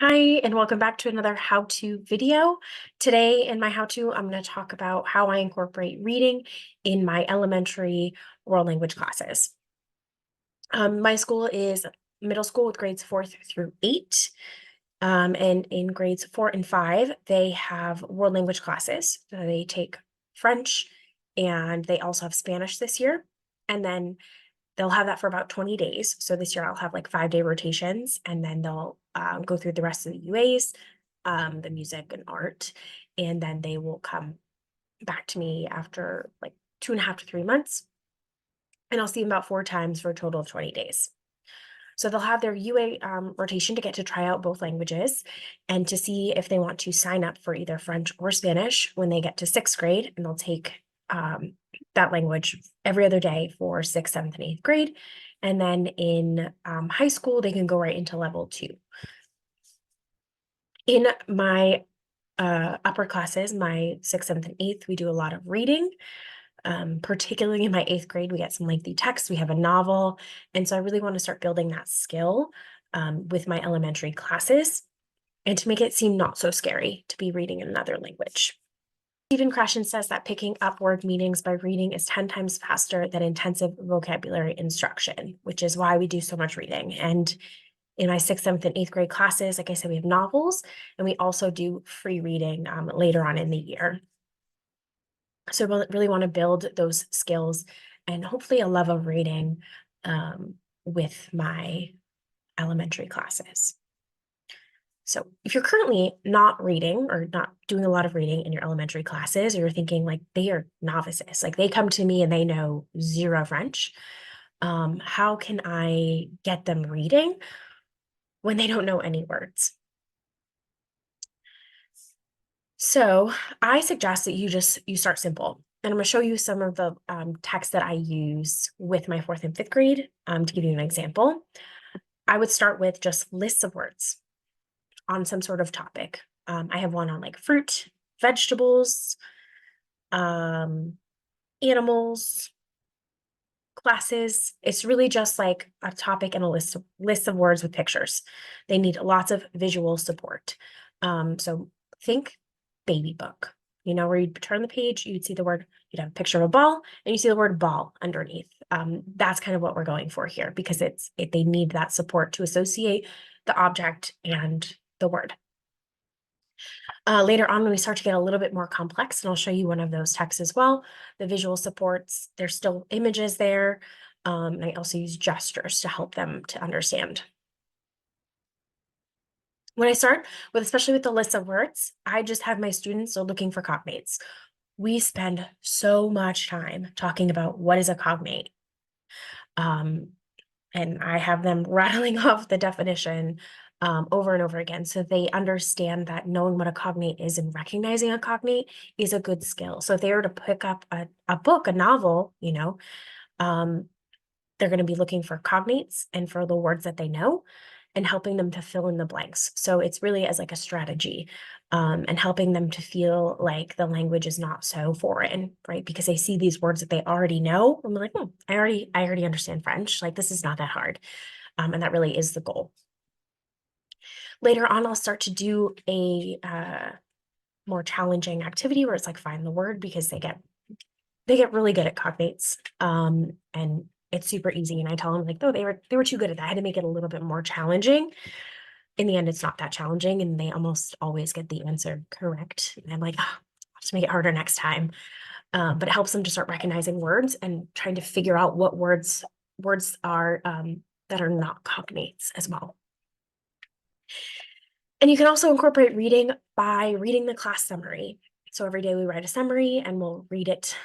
Hi, and welcome back to another how-to video. Today in my how-to, I'm going to talk about how I incorporate reading in my elementary world language classes. My school is middle school with grades 4 through 8. And in grades 4 and 5, they have world language classes. So they take French and they also have Spanish this year. And then they'll have that for about 20 days. So this year I'll have like 5-day rotations, and then they'll go through the rest of the UAs, the music and art, and then they will come back to me after like 2.5 to 3 months, and I'll see them about 4 times for a total of 20 days. So they'll have their UA rotation to get to try out both languages and to see if they want to sign up for either French or Spanish when they get to 6th grade, and they'll take that language every other day for 6th, 7th, and 8th grade. And then in high school, they can go right into level 2. In my upper classes, my 6th, 7th, and 8th, we do a lot of reading. Particularly in my 8th grade, we get some lengthy texts. We have a novel. And so I really want to start building that skill with my elementary classes, and to make it seem not so scary to be reading in another language. Stephen Krashen says that picking up word meanings by reading is 10 times faster than intensive vocabulary instruction, which is why we do so much reading. And in my 6th, 7th, and 8th grade classes, like I said, we have novels, and we also do free reading later on in the year. So I really want to build those skills and hopefully a love of reading with my elementary classes. So if you're currently not reading or not doing a lot of reading in your elementary classes, or you're thinking like they are novices, like they come to me and they know zero French, how can I get them reading when they don't know any words? So I suggest that you start simple. And I'm going to show you some of the texts that I use with my 4th and 5th grade to give you an example. I would start with just lists of words on some sort of topic. I have one on like fruit, vegetables, animals, classes. It's really just like a topic and a list of words with pictures. They need lots of visual support. So think baby book, where you'd turn the page, you'd see the word, you'd have a picture of a ball, and you see the word ball underneath. That's kind of what we're going for here, because they need that support to associate the object and the word. Later on, when we start to get a little bit more complex, and I'll show you one of those texts as well, the visual supports, there's still images there. And I also use gestures to help them to understand. When I start with, especially with the list of words, I just have my students looking for cognates. We spend so much time talking about what is a cognate. And I have them rattling off the definition over and over again, so they understand that knowing what a cognate is and recognizing a cognate is a good skill. So if they were to pick up a book, a novel, they're going to be looking for cognates and for the words that they know, and helping them to fill in the blanks. So it's really as like a strategy, and helping them to feel like the language is not so foreign, right? Because they see these words that they already know, and they're like, I already understand French. Like, this is not that hard. And that really is the goal. Later on, I'll start to do a more challenging activity where it's like find the word, because they get really good at cognates. And it's super easy. And I tell them like, oh, they were too good at that. I had to make it a little bit more challenging. In the end, it's not that challenging, and they almost always get the answer correct. And I'm like, oh, I'll have to make it harder next time. But it helps them to start recognizing words and trying to figure out what words are that are not cognates as well. And you can also incorporate reading by reading the class summary. So every day we write a summary, and we'll read it.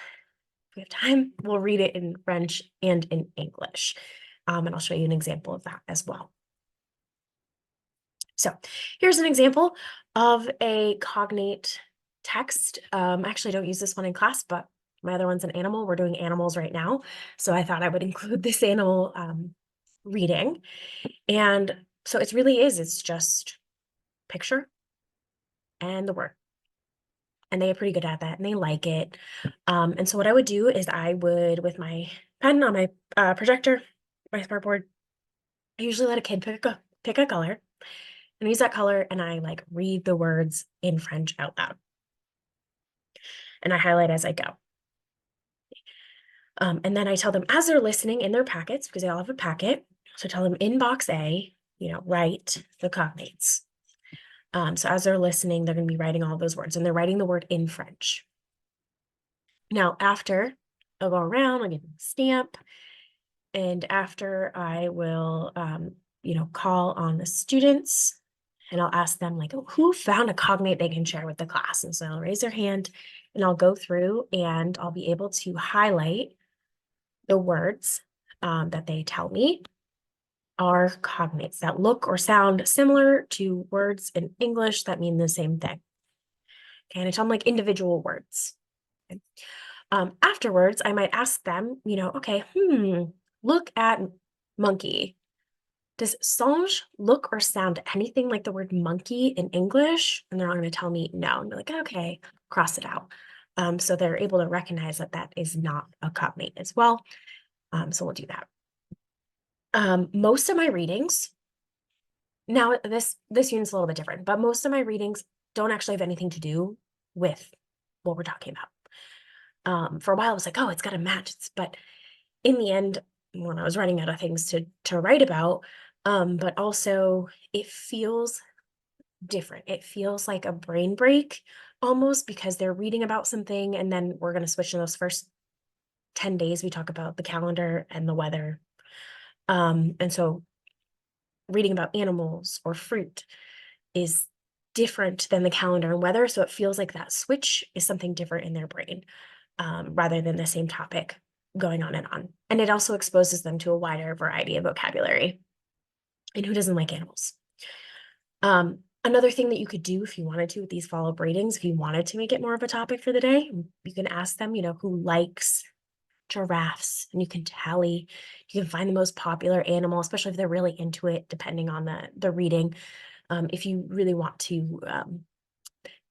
If we have time, we'll read it in French and in English. And I'll show you an example of that as well. So here's an example of a cognate text. I actually don't use this one in class, but my other one's an animal. We're doing animals right now. So I thought I would include this animal reading. And so it's just picture and the word. And they are pretty good at that, and they like it. And so what I would do is I would, with my pen on my projector, my smartboard, I usually let a kid pick a color. And And I use that color and I like read the words in French out loud. And I highlight as I go. And then I tell them as they're listening in their packets, because they all have a packet. So I tell them in box A, write the cognates. So as they're listening, they're going to be writing all those words and they're writing the word in French. Now, after I'll go around, I'll give them a stamp. And after I will, call on the students and I'll ask them like, oh, who found a cognate they can share with the class? And so they'll raise their hand and I'll go through and I'll be able to highlight the words that they tell me are cognates that look or sound similar to words in English that mean the same thing. Okay, and I tell them like individual words. Okay. Afterwards, I might ask them, okay, look at monkey. Does singe look or sound anything like the word monkey in English? And they're all going to tell me no. And be like, okay, cross it out. So they're able to recognize that that is not a cognate as well. So we'll do that. Most of my readings, now this unit's a little bit different, but most of my readings don't actually have anything to do with what we're talking about. For a while, I was like, oh, it's got to match. But in the end, when I was running out of things to write about, but also it feels different. It feels like a brain break almost because they're reading about something and then we're going to switch in those first 10 days. We talk about the calendar and the weather. And so reading about animals or fruit is different than the calendar and weather. So it feels like that switch is something different in their brain rather than the same topic going on and on. And it also exposes them to a wider variety of vocabulary. And who doesn't like animals? Another thing that you could do if you wanted to with these follow-up ratings, if you wanted to make it more of a topic for the day, you can ask them, who likes giraffes, and you can tally. You can find the most popular animal, especially if they're really into it, depending on the reading, if you really want to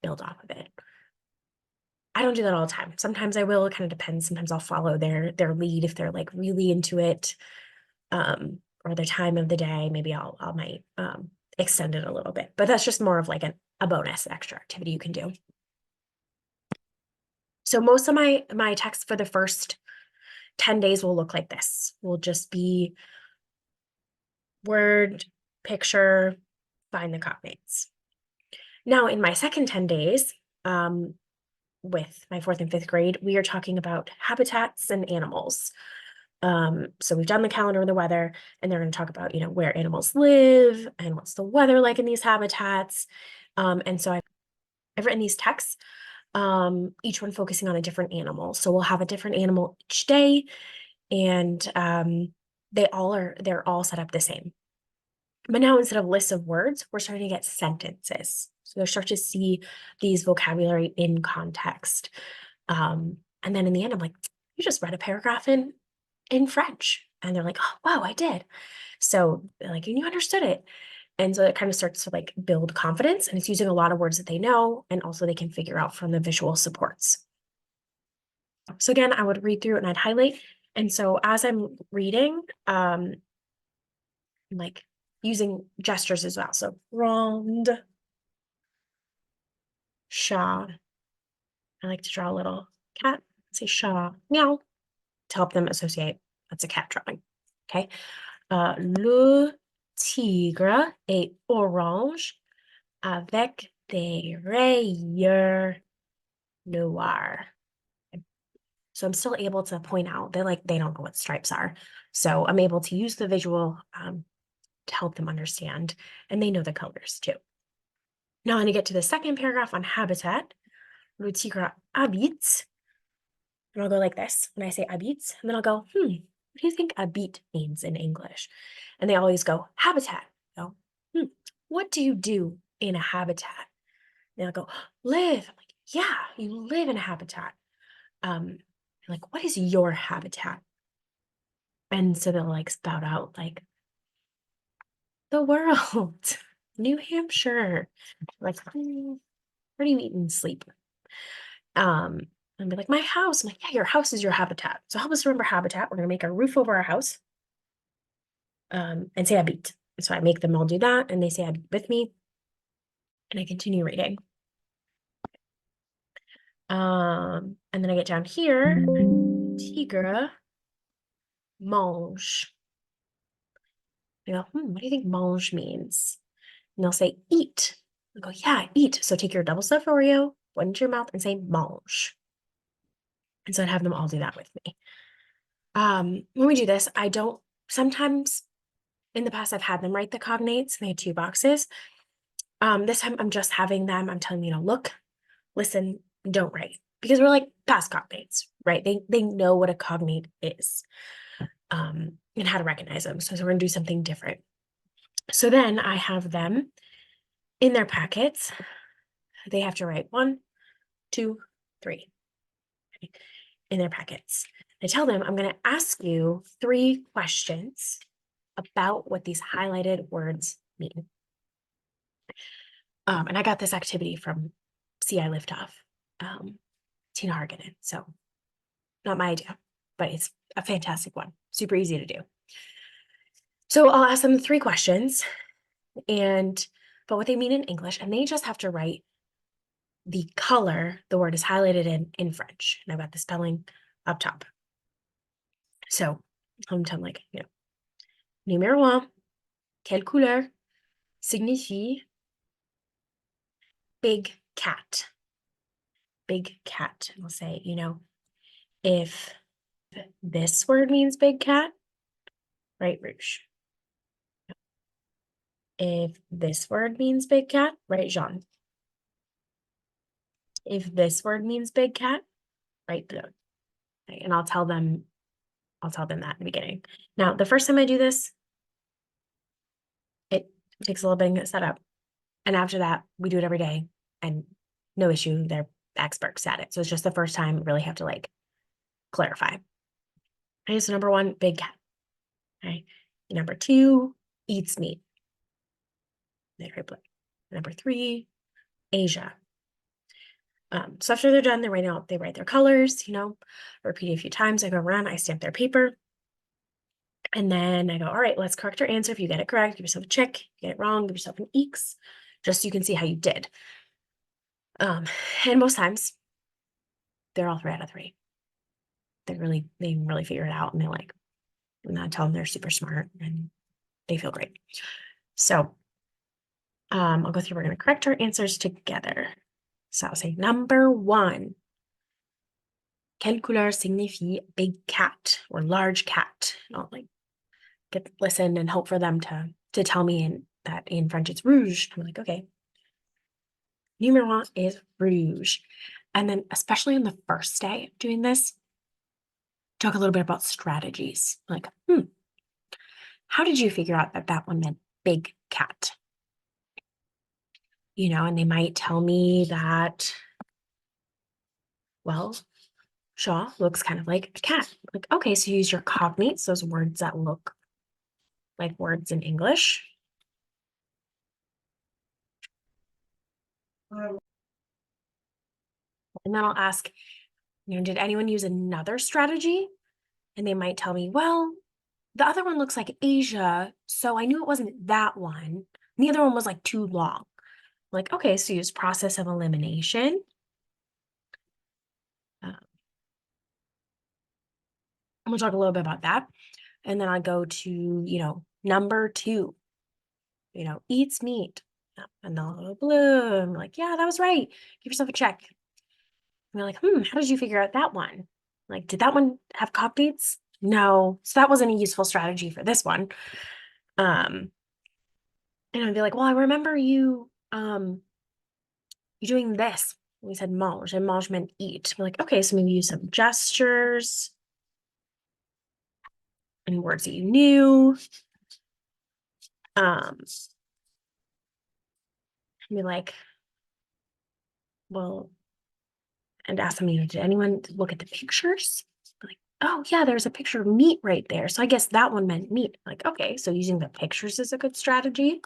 build off of it. I don't do that all the time. Sometimes I will. It kind of depends. Sometimes I'll follow their lead if they're like really into it, or their time of the day. Maybe I might extend it a little bit, but that's just more of like a bonus extra activity you can do. So most of my text for the first 10 days will look like this. Will just be word, picture, find the cognates. Now in my second 10 days, with my 4th and 5th grade, we are talking about habitats and animals. So we've done the calendar and the weather, and they're going to talk about, where animals live and what's the weather like in these habitats. And so I've written these texts, each one focusing on a different animal. So we'll have a different animal each day, and they're all set up the same. But now instead of lists of words, we're starting to get sentences. So they're starting to see these vocabulary in context. And then in the end, I'm like, you just read a paragraph in French. And they're like, oh, wow, I did. So they're like, and you understood it. And so it kind of starts to like build confidence, and it's using a lot of words that they know, and also they can figure out from the visual supports. So again, I would read through it and I'd highlight. And so as I'm reading, like using gestures as well. So rond, chat. I like to draw a little cat, say chat, meow, to help them associate that's a cat drawing. Okay. Le tigre est orange avec des rayures noires. So I'm still able to point out they don't know what stripes are. So I'm able to use the visual to help them understand, and they know the colors too. Now I'm going to get to the second paragraph on habitat. Le tigre habite. And I'll go like this when I say habite, and then I'll go, what do you think habite means in English? And they always go, habitat. I go, what do you do in a habitat? And I'll go, live. I'm like, yeah, you live in a habitat. Like, what is your habitat? And so they'll like spout out like the world, New Hampshire. Like, where do you eat and sleep? And be like, my house. I'm like, yeah, your house is your habitat. So help us remember habitat. We're gonna make a roof over our house. And say habite. So I make them all do that, and they say habite with me. And I continue reading. And then I get down here, tigre mange. I go, what do you think mange means? And they'll say eat. I go, yeah, eat. So take your double stuffed Oreo, put it into your mouth and say mange. And so I'd have them all do that with me. When we do this, I don't, sometimes in the past, I've had them write the cognates. They had 2 boxes. This time I'm just having them, I'm telling them, look, listen, don't write. Because we're like past cognates, right? They know what a cognate is, and how to recognize them. So we're gonna do something different. So then I have them in their packets. They have to write 1, 2, 3 in their packets. I tell them, I'm going to ask you 3 questions about what these highlighted words mean. And I got this activity from CI Liftoff, Tina Harganen. So not my idea, but it's a fantastic one. Super easy to do. So I'll ask them 3 questions but what they mean in English, and they just have to write the color the word is highlighted in French. And I've got the spelling up top. So I'm telling like, numéro 1, quelle couleur signifie big cat? Big cat. And I'll say, if this word means big cat, write rouge. If this word means big cat, write jaune. If this word means big cat, write bleu. Okay, and I'll tell them that in the beginning. Now, the first time I do this, it takes a little bit to get set up. And after that, we do it every day and no issue. They're experts at it. So it's just the first time, really have to like clarify. Okay, so number 1, big cat. Okay. Number 2, eats meat. Number 3, Asia. So after they're done, they write their colors, repeat a few times. I go around, I stamp their paper. And then I go, all right, let's correct your answer. If you get it correct, give yourself a check. If you get it wrong, give yourself an X, just so you can see how you did. And most times, they're all 3 out of 3. They really figure it out, and and I tell them they're super smart and they feel great. So I'll go through, we're going to correct our answers together. So I'll say number 1, quelle couleur signifie big cat or large cat? And I'll listen and hope for them to tell me that in French it's rouge. I'm like, okay. Numéro 1 is rouge. And then especially on the first day of doing this, talk a little bit about strategies. Like, how did you figure out that one meant big cat? And they might tell me that, well, Shaw looks kind of like a cat. Like, okay, so use your cognates, those words that look like words in English. And then I'll ask, did anyone use another strategy? And they might tell me, well, the other one looks like Asia, so I knew it wasn't that one. And the other one was like too long. Like, okay, so use process of elimination. We'll talk a little bit about that. And then I go to, number 2, eats meat. And they'll go blue. I'm like, yeah, that was right. Give yourself a check. And they're like, how did you figure out that one? Like, did that one have cognates? No. So that wasn't a useful strategy for this one. And I'd be like, well, I remember you doing this. We said mange, and mange meant eat. We're like, okay, so maybe use some gestures and words that you knew. Be like, well, and ask them, did anyone look at the pictures? Like, oh yeah, there's a picture of meat right there. So I guess that one meant meat. Like, okay, so using the pictures is a good strategy.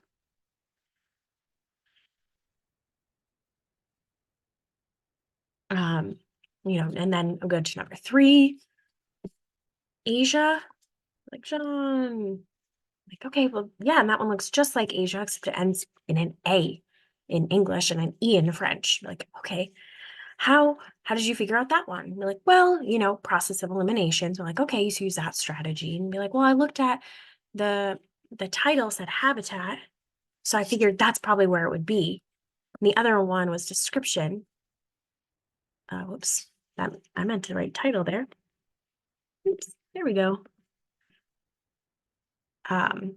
And then I'll go to number 3, Asia. Like, John. Like, okay, well, yeah, and that one looks just like Asia, except it ends in an A. in English and an E in French. Like, okay, how did you figure out that one? And be like, well, process of elimination. So like, okay, so use that strategy. And be like, well, I looked at the title said habitat, so I figured that's probably where it would be. And the other one was description. Whoops, that I meant to write title there. Oops, there we go. Um,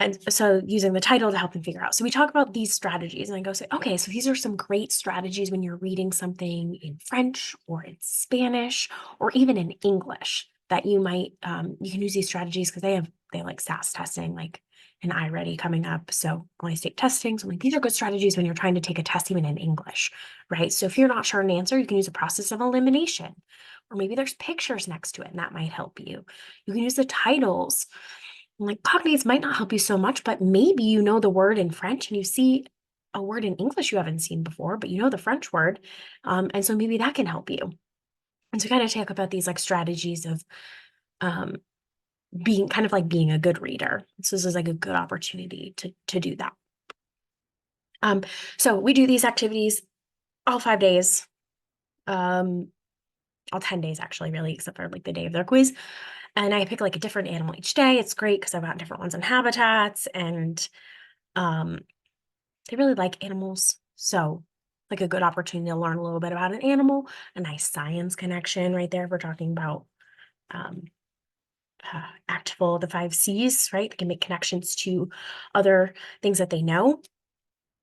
And so using the title to help them figure out. So we talk about these strategies and I go say, okay, so these are some great strategies when you're reading something in French or in Spanish or even in English that you might, you can use these strategies because they like SAS testing, like an iReady coming up. So when I state testing, so I'm like, these are good strategies when you're trying to take a test even in English, right? So if you're not sure an answer, you can use a process of elimination, or maybe there's pictures next to it and that might help you. You can use the titles. Like cognates might not help you so much, but maybe you know the word in French and you see a word in English you haven't seen before, but you know the French word. And so maybe that can help you. And so kind of talk about these like strategies of um, being kind of like being a good reader. So this is like a good opportunity to do that. So we do these activities all 5 days, all 10 days actually, really, except for like the day of their quiz. And I pick like a different animal each day. It's great because I've got different ones in habitats and they really like animals. So like a good opportunity to learn a little bit about an animal, a nice science connection right there. If we're talking about um, ACTFL, the 5 Cs, right? They can make connections to other things that they know.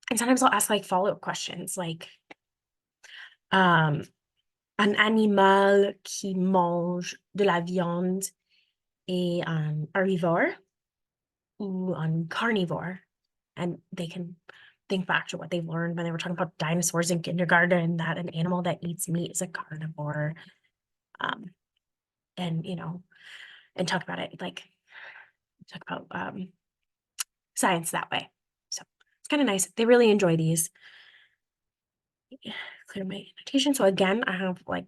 And sometimes I'll ask like follow-up questions like, un animal qui mange de la viande est un herbivore ou un carnivore. And they can think back to what they've learned when they were talking about dinosaurs in kindergarten, that an animal that eats meat is a carnivore. Um, and and talk about it like talk about science that way. So it's kind of nice. They really enjoy these. Clear my annotation. So again, I have like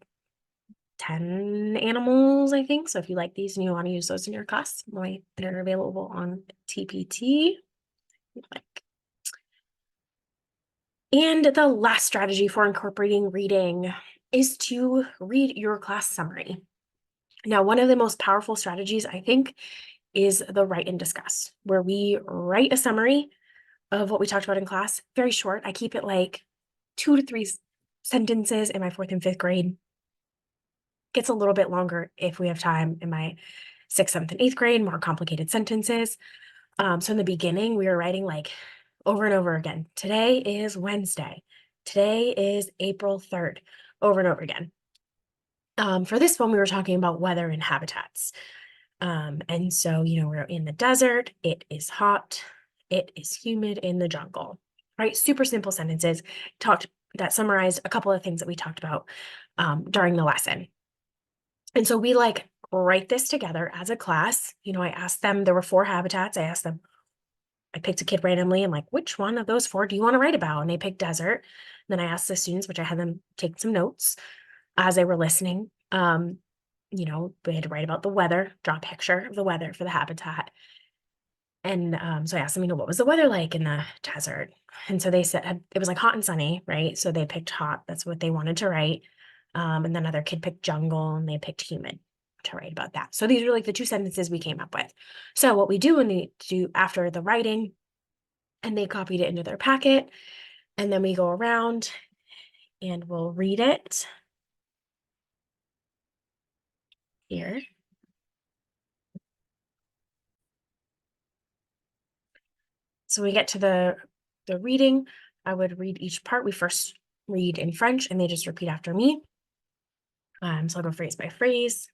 10 animals, I think. So if you like these and you want to use those in your class, they're available on TPT. Like, and the last strategy for incorporating reading is to read your class summary. Now, one of the most powerful strategies, I think, is the write and discuss, where we write a summary of what we talked about in class. Very short. I keep it like 2 to 3 sentences in my 4th and 5th grade. Gets a little bit longer if we have time in my 6th, 7th, and 8th grade, more complicated sentences. So in the beginning, we were writing like over and over again. Today is Wednesday. Today is April 3rd, over and over again. For this one, we were talking about weather and habitats. And so, we're in the desert, it is hot, it is humid in the jungle, right? Super simple sentences that summarized a couple of things that we talked about during the lesson. And so we like write this together as a class. I asked them, there were 4 habitats. I picked a kid randomly. I'm like, which one of those 4 do you want to write about? And they picked desert. Then I asked the students, which I had them take some notes as they were listening. We had to write about the weather, draw a picture of the weather for the habitat. And so I asked them, what was the weather like in the desert? And so they said it was like hot and sunny, right? So they picked hot. That's what they wanted to write. And then another kid picked jungle and they picked humid to write about that. So these are like the 2 sentences we came up with. So what we do when they do after the writing, and they copied it into their packet, and then we go around and we'll read it here. So we get to the reading. I would read each part. We first read in French and they just repeat after me. So I'll go phrase by phrase.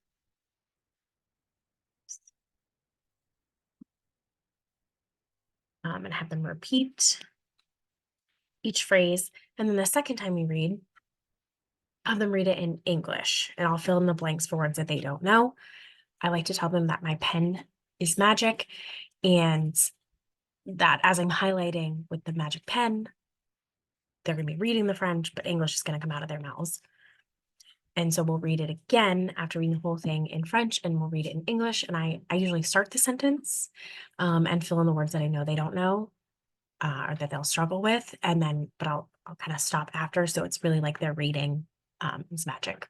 And have them repeat each phrase. And then the second time we read, have them read it in English, and I'll fill in the blanks for words that they don't know. I like to tell them that my pen is magic and that as I'm highlighting with the magic pen, they're going to be reading the French, but English is going to come out of their mouths. And so we'll read it again after reading the whole thing in French, and we'll read it in English. And I usually start the sentence and fill in the words that I know they don't know. or that they'll struggle with, and then but I'll kind of stop after, so it's really like their reading is magic.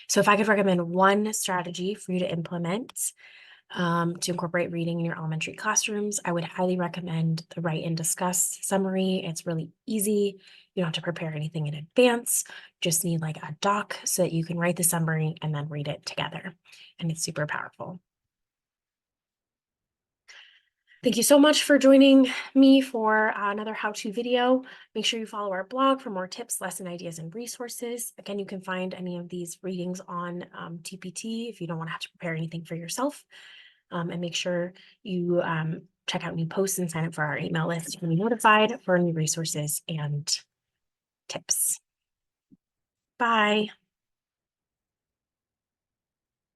So if I could recommend one strategy for you to implement to incorporate reading in your elementary classrooms, I would highly recommend the Write and Discuss summary. It's really easy. You don't have to prepare anything in advance. Just need like a doc so that you can write the summary and then read it together. And it's super powerful. Thank you so much for joining me for another how-to video. Make sure you follow our blog for more tips, lesson ideas, and resources. Again, you can find any of these readings on TPT if you don't want to have to prepare anything for yourself. And make sure you check out new posts and sign up for our email list to be notified for new resources and tips. Bye.